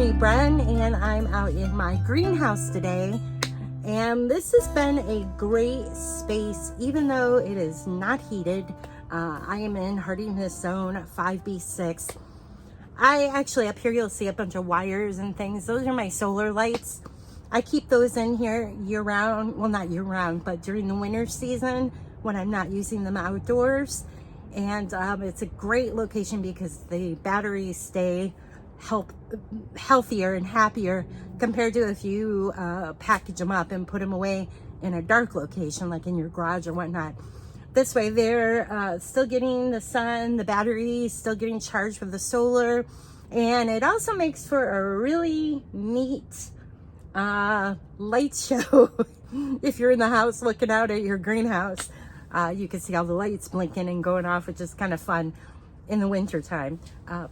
Emily Bren, and I'm out in my greenhouse today. And this has been a great space, even though it is not heated. I am in hardiness zone 5B6. I actually, up here you'll see a bunch of wires and things. Those are my solar lights. I keep those in here year round. Well, not year round, but during the winter season when I'm not using them outdoors. And it's a great location because the batteries stay healthier and happier compared to if you package them up and put them away in a dark location like in your garage or whatnot. This way they're still getting the sun, the batteries still getting charged with the solar, and it also makes for a really neat light show. If you're in the house looking out at your greenhouse, you can see all the lights blinking and going off, which is kind of fun in the winter time.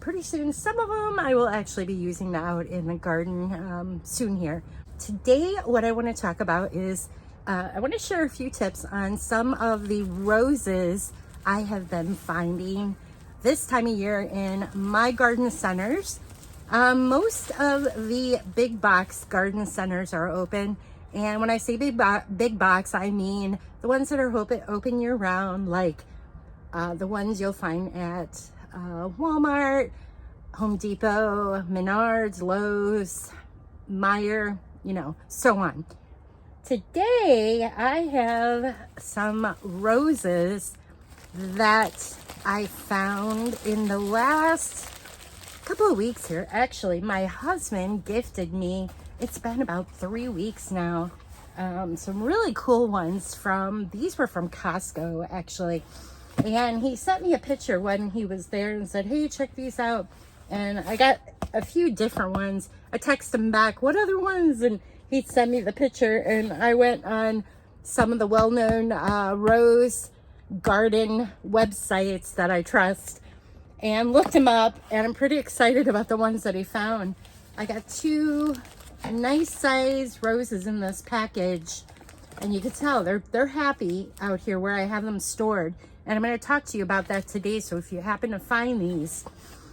Pretty soon, some of them I will actually be using out in the garden soon here. Today, what I want to talk about is I want to share a few tips on some of the roses I have been finding this time of year in my garden centers. Most of the big box garden centers are open. And when I say big box, I mean the ones that are open year round, like the ones you'll find at Walmart, Home Depot, Menards, Lowe's, Meijer, so on. Today, I have some roses that I found in the last couple of weeks here. Actually, my husband gifted me, it's been about 3 weeks now, some really cool ones these were from Costco, actually. And he sent me a picture when he was there and said, hey, check these out. And I got a few different ones. I texted him back, what other ones? And he sent me the picture, and I went on some of the well-known rose garden websites that I trust and looked him up, and I'm pretty excited about the ones that he found. I got 2 nice size roses in this package, and you can tell they're happy out here where I have them stored. And I'm going to talk to you about that today. So if you happen to find these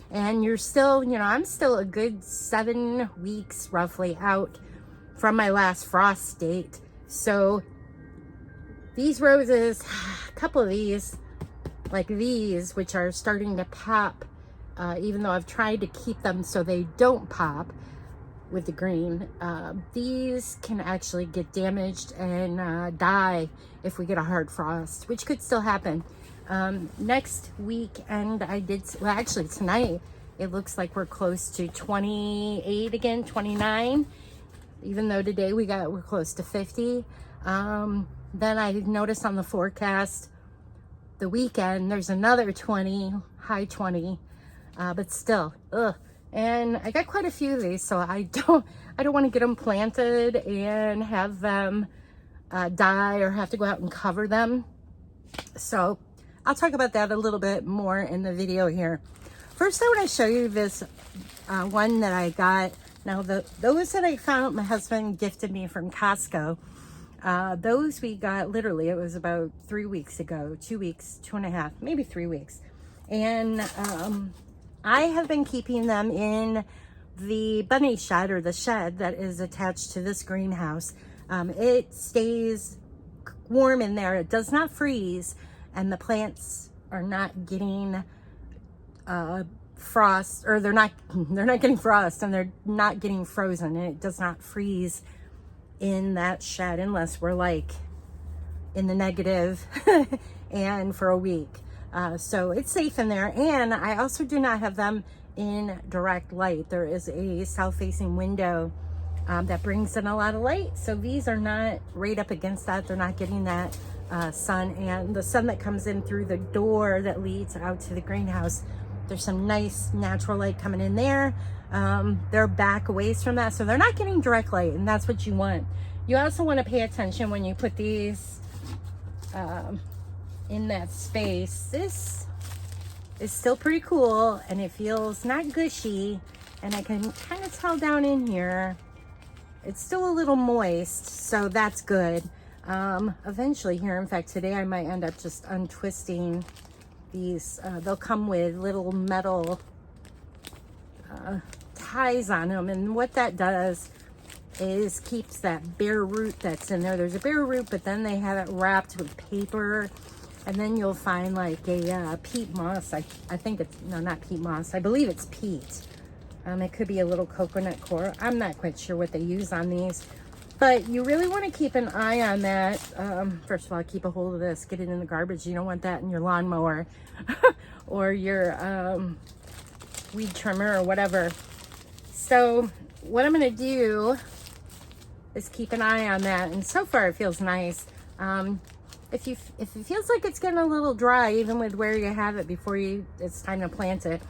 and you're still, I'm still a good 7 weeks roughly out from my last frost date. So these roses, a couple of these, like these, which are starting to pop, even though I've tried to keep them so they don't pop with the green, these can actually get damaged and die if we get a hard frost, which could still happen. Next weekend actually tonight, it looks like we're close to 28 again, 29, even though today we're close to 50. Then I noticed on the forecast the weekend there's another 20, high 20, but still, ugh. And I got quite a few of these, so I don't want to get them planted and have them die or have to go out and cover them. So I'll talk about that a little bit more in the video here. First, I want to show you this one that I got. Now, those that I found, my husband gifted me from Costco. Those we got literally, it was about 3 weeks ago, 2 weeks, 2.5, maybe 3 weeks. And I have been keeping them in the bunny shed, or the shed that is attached to this greenhouse. It stays warm in there. It does not freeze, and the plants are not getting frost, or they're not getting frost, and they're not getting frozen, and it does not freeze in that shed unless we're like in the negative and for a week. So it's safe in there. And I also do not have them in direct light. There is a south-facing window that brings in a lot of light. So these are not right up against that. They're not getting that sun, and the sun that comes in through the door that leads out to the greenhouse, there's some nice natural light coming in there. They're back a ways from that, so they're not getting direct light, and that's what you want. You also want to pay attention when you put these in that space. This is still pretty cool, and it feels not gushy, and I can kind of tell down in here it's still a little moist, so that's good. Eventually here, in fact today, I might end up just untwisting these. They'll come with little metal ties on them, and what that does is keeps that bare root that's in there. There's a bare root, but then they have it wrapped with paper, and then you'll find like a peat moss. I think it's, no, not peat moss, I believe it's peat. It could be a little coconut coir. I'm not quite sure what they use on these, but you really want to keep an eye on that. First of all, keep a hold of this, get it in the garbage. You don't want that in your lawnmower or your weed trimmer or whatever. So what I'm going to do is keep an eye on that, and so far it feels nice. If it feels like it's getting a little dry, even with where you have it before it's time to plant it,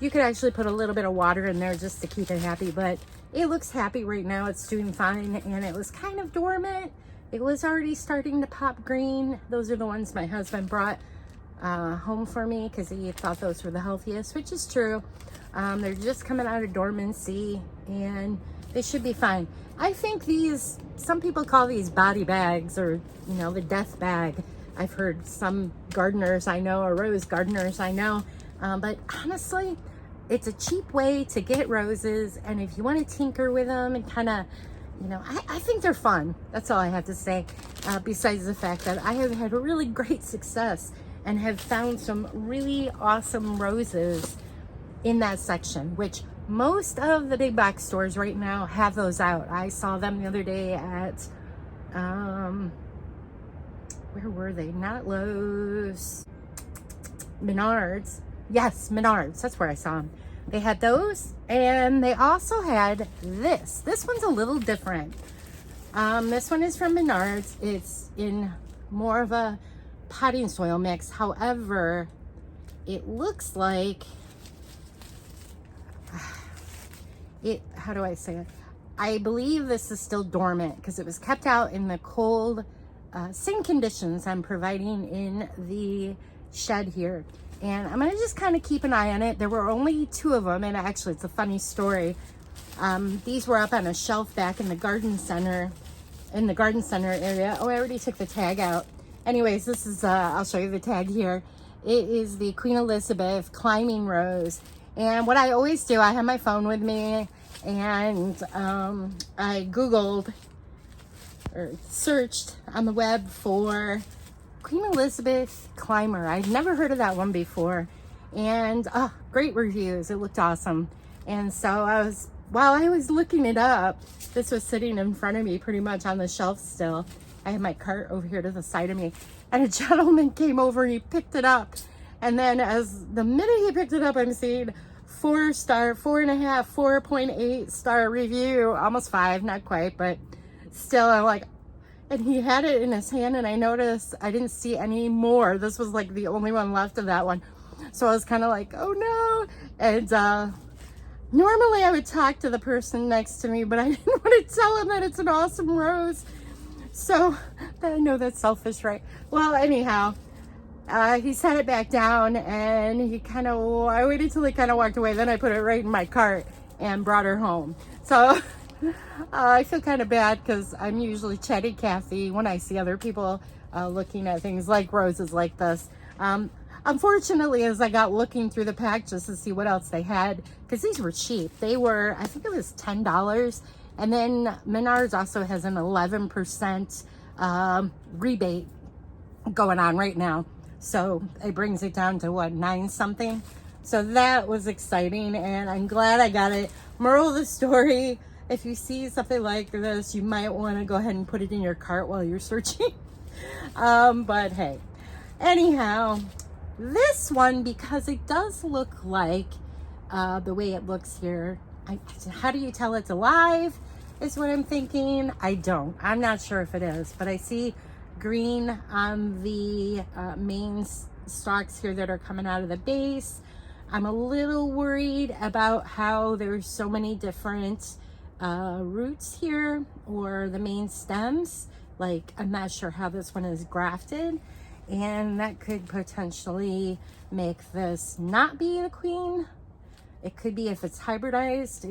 you could actually put a little bit of water in there just to keep it happy. But it looks happy right now. It's doing fine, and it was kind of dormant. It was already starting to pop green. Those are the ones my husband brought home for me because he thought those were the healthiest, which is true. They're just coming out of dormancy, and they should be fine. I think these, some people call these body bags, or, you know, the death bag. I've heard some gardeners I know, or rose gardeners I know, but honestly, it's a cheap way to get roses, and if you want to tinker with them and kind of, you know, I think they're fun. That's all I have to say, besides the fact that I have had really great success and have found some really awesome roses in that section, which most of the big box stores right now have those out. I saw them the other day at, where were they? Not Lowe's. Menards. Yes, Menards. That's where I saw them. They had those, and they also had this. This one's a little different. This one is from Menards. It's in more of a potting soil mix. However, it looks like how do I say it? I believe this is still dormant because it was kept out in the cold, same conditions I'm providing in the shed here. And I'm going to just kind of keep an eye on it. There were only 2 of them, and actually it's a funny story. These were up on a shelf back in the garden center area. Oh, I already took the tag out. Anyways, this is, I'll show you the tag here. It is the Queen Elizabeth Climbing Rose. And what I always do, I have my phone with me, and I Googled or searched on the web for Queen Elizabeth Climber. I'd never heard of that one before. And great reviews. It looked awesome. And so while I was looking it up, this was sitting in front of me pretty much on the shelf still. I had my cart over here to the side of me, and a gentleman came over and he picked it up. And then the minute he picked it up, I'm seeing 4-star, 4.5, 4.8 star review, almost 5, not quite, but still, I'm like, and he had it in his hand, and I noticed I didn't see any more. This was like the only one left of that one. So I was kind of like, oh no. And normally I would talk to the person next to me, but I didn't want to tell him that it's an awesome rose. So I know that's selfish, right? Well, anyhow, he set it back down, and I waited till he kind of walked away. Then I put it right in my cart and brought her home. So I feel kind of bad because I'm usually chatty Cathy when I see other people looking at things like roses like this. Unfortunately, as I got looking through the pack just to see what else they had, because these were cheap. They were, I think it was $10. And then Menards also has an 11% rebate going on right now. So it brings it down to what, 9 something. So that was exciting, and I'm glad I got it. Moral of the story, if you see something like this, you might want to go ahead and put it in your cart while you're searching. But hey, anyhow, this one, because it does look like the way it looks here, how do you tell it's alive is what I'm thinking. I'm not sure if it is, but I see green on the main stalks here that are coming out of the base. I'm a little worried about how there's so many different roots here, or the main stems. Like, I'm not sure how this one is grafted, and that could potentially make this not be the queen. It could be, if it's hybridized,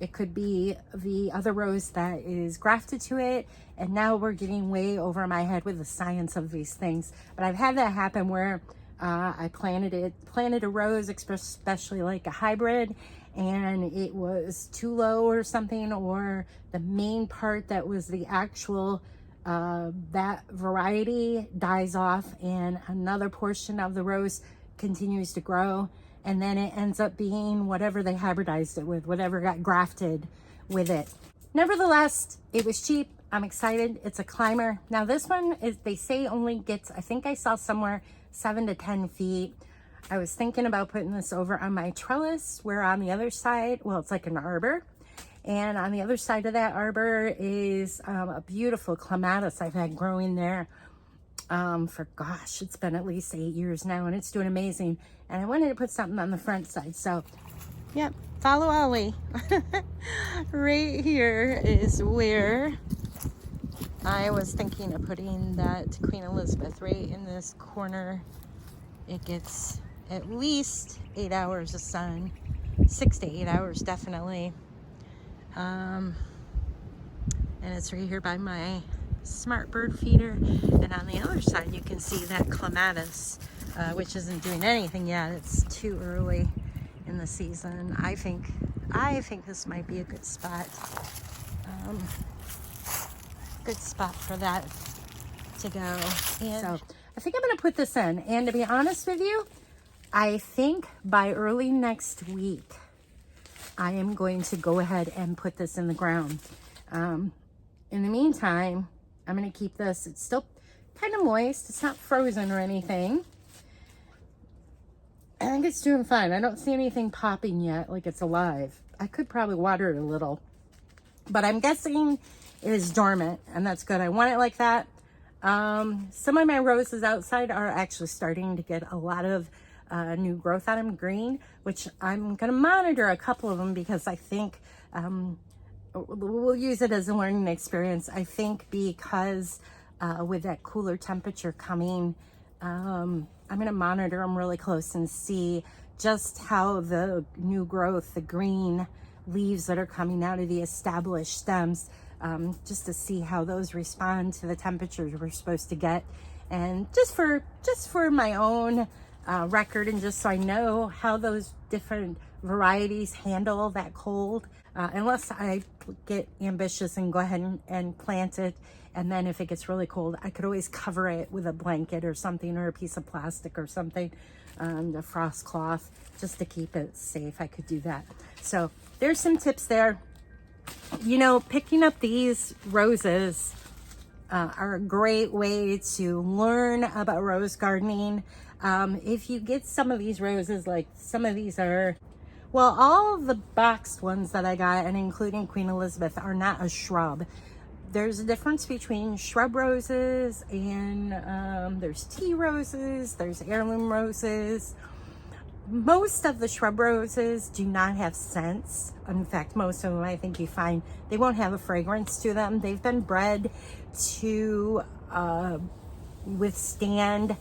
it could be the other rose that is grafted to it. And now we're getting way over my head with the science of these things. But I've had that happen where I planted a rose, especially like a hybrid, and it was too low or something, or the main part that was the actual that variety dies off, and another portion of the rose continues to grow, and then it ends up being whatever they hybridized it with, whatever got grafted with it. Nevertheless, it was cheap. I'm excited. It's a climber. Now this one is, they say, only gets, I think I saw somewhere 7 to 10 feet. I was thinking about putting this over on my trellis, where on the other side, well, it's like an arbor, and on the other side of that arbor is a beautiful clematis I've had growing there for, gosh, it's been at least 8 years now, and it's doing amazing. And I wanted to put something on the front side, so yep, follow Ollie. Right here is where I was thinking of putting that Queen Elizabeth, right in this corner. It gets at least 8 hours of sun, 6 to 8 hours definitely. And it's right here by my smart bird feeder. And on the other side, you can see that clematis, which isn't doing anything yet. It's too early in the season. I think this might be a good spot. Good spot for that to go. And so I think I'm going to put this in. And to be honest with you, I think by early next week, I am going to go ahead and put this in the ground. In the meantime, I'm going to keep this. It's still kind of moist. It's not frozen or anything. I think it's doing fine. I don't see anything popping yet, like it's alive. I could probably water it a little, but I'm guessing it is dormant, and that's good. I want it like that. Some of my roses outside are actually starting to get a lot of new growth on them, green, which I'm going to monitor a couple of them, because I think we'll use it as a learning experience. I think because with that cooler temperature coming, I'm going to monitor them really close and see just how the new growth, the green leaves that are coming out of the established stems, just to see how those respond to the temperatures we're supposed to get. And just for my own record, and just so I know how those different varieties handle that cold, unless I get ambitious and go ahead and plant it, and then if it gets really cold, I could always cover it with a blanket or something, or a piece of plastic or something, a frost cloth, just to keep it safe. I could do that. So there's some tips there. You know, picking up these roses are a great way to learn about rose gardening. If you get some of these roses, like some of these are, well, all the boxed ones that I got, and including Queen Elizabeth, are not a shrub. There's a difference between shrub roses and there's tea roses, there's heirloom roses. Most of the shrub roses do not have scents. In fact, most of them, I think you find, they won't have a fragrance to them. They've been bred to withstand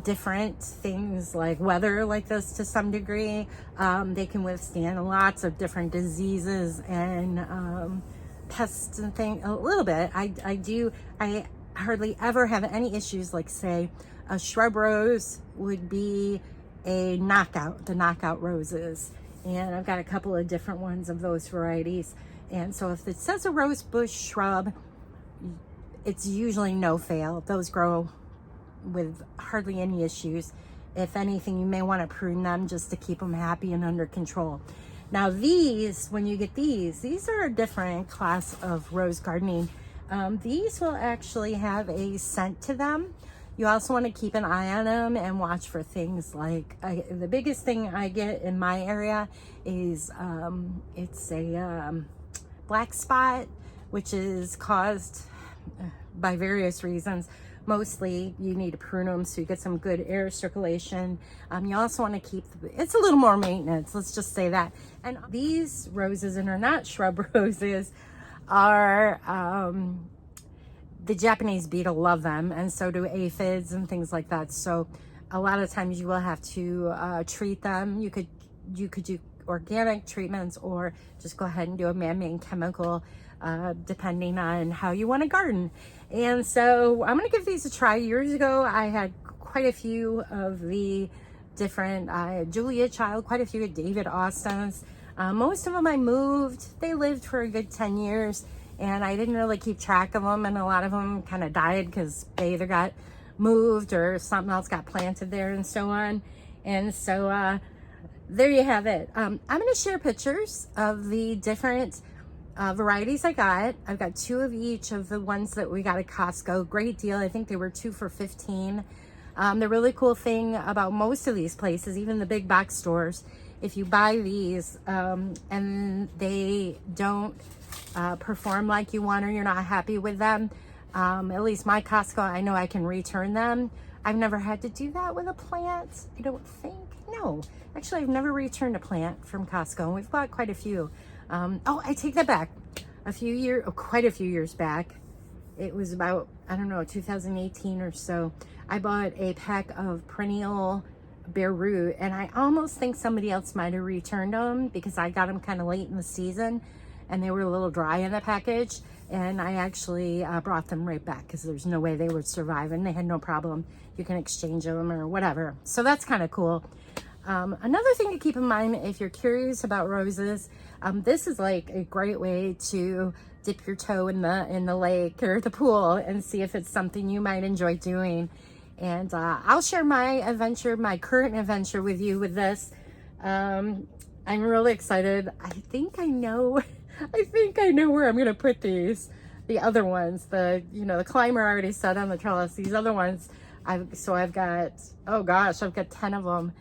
different things like weather like this to some degree. They can withstand lots of different diseases and pests and things a little bit. I hardly ever have any issues, like say a shrub rose would be a knockout, the knockout roses, and I've got a couple of different ones of those varieties. And so if it says a rose bush shrub, it's usually no fail. Those grow with hardly any issues. If anything, you may want to prune them just to keep them happy and under control. Now these, when you get these are a different class of rose gardening. These will actually have a scent to them. You also want to keep an eye on them and watch for things like, the biggest thing I get in my area is it's a black spot, which is caused by various reasons. Mostly you need to prune them so you get some good air circulation. You also want to keep, it's a little more maintenance, let's just say that. And these roses, and are not shrub roses, are the Japanese beetle love them, and so do aphids and things like that. So a lot of times you will have to treat them. You could do organic treatments, or just go ahead and do a man-made chemical, depending on how you want to garden. And so I'm going to give these a try. Years ago, I had quite a few of the different Julia Child, quite a few of David Austin's. Most of them I moved. They lived for a good 10 years, and I didn't really keep track of them, and a lot of them kind of died because they either got moved or something else got planted there and so on. And so there you have it. I'm going to share pictures of the different varieties I got. I've got 2 of each of the ones that we got at Costco. Great deal. I think they were 2 for $15. The really cool thing about most of these places, even the big box stores, if you buy these and they don't perform like you want, or you're not happy with them, at least my Costco, I know I can return them. I've never had to do that with a plant, I don't think. No, actually, I've never returned a plant from Costco. We've got quite a few. Oh, I take that back. Quite a few years back, it was about, I don't know, 2018 or so, I bought a pack of perennial bare root, and I almost think somebody else might have returned them because I got them kind of late in the season and they were a little dry in the package, and I actually brought them right back because there's no way they would survive, and they had no problem. You can exchange them or whatever, so that's kind of cool. Another thing to keep in mind if you're curious about roses, this is like a great way to dip your toe in the lake or the pool and see if it's something you might enjoy doing. And I'll share my adventure, my current adventure with you with this. I'm really excited. I think I know where I'm gonna put these. The other ones, the climber I already set on the trellis. These other ones, I've got, oh gosh, I've got 10 of them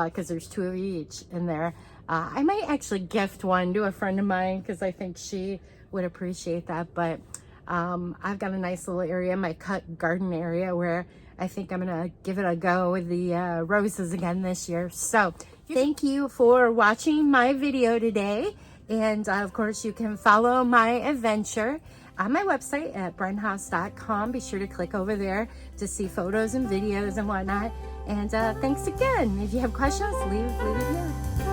because there's 2 of each in there. I might actually gift one to a friend of mine because I think she would appreciate that. But I've got a nice little area, my cut garden area, where I think I'm gonna give it a go with the roses again this year. So thank you for watching my video today. And of course, you can follow my adventure on my website at brenhaus.com. Be sure to click over there to see photos and videos and whatnot. And thanks again. If you have questions, leave it here.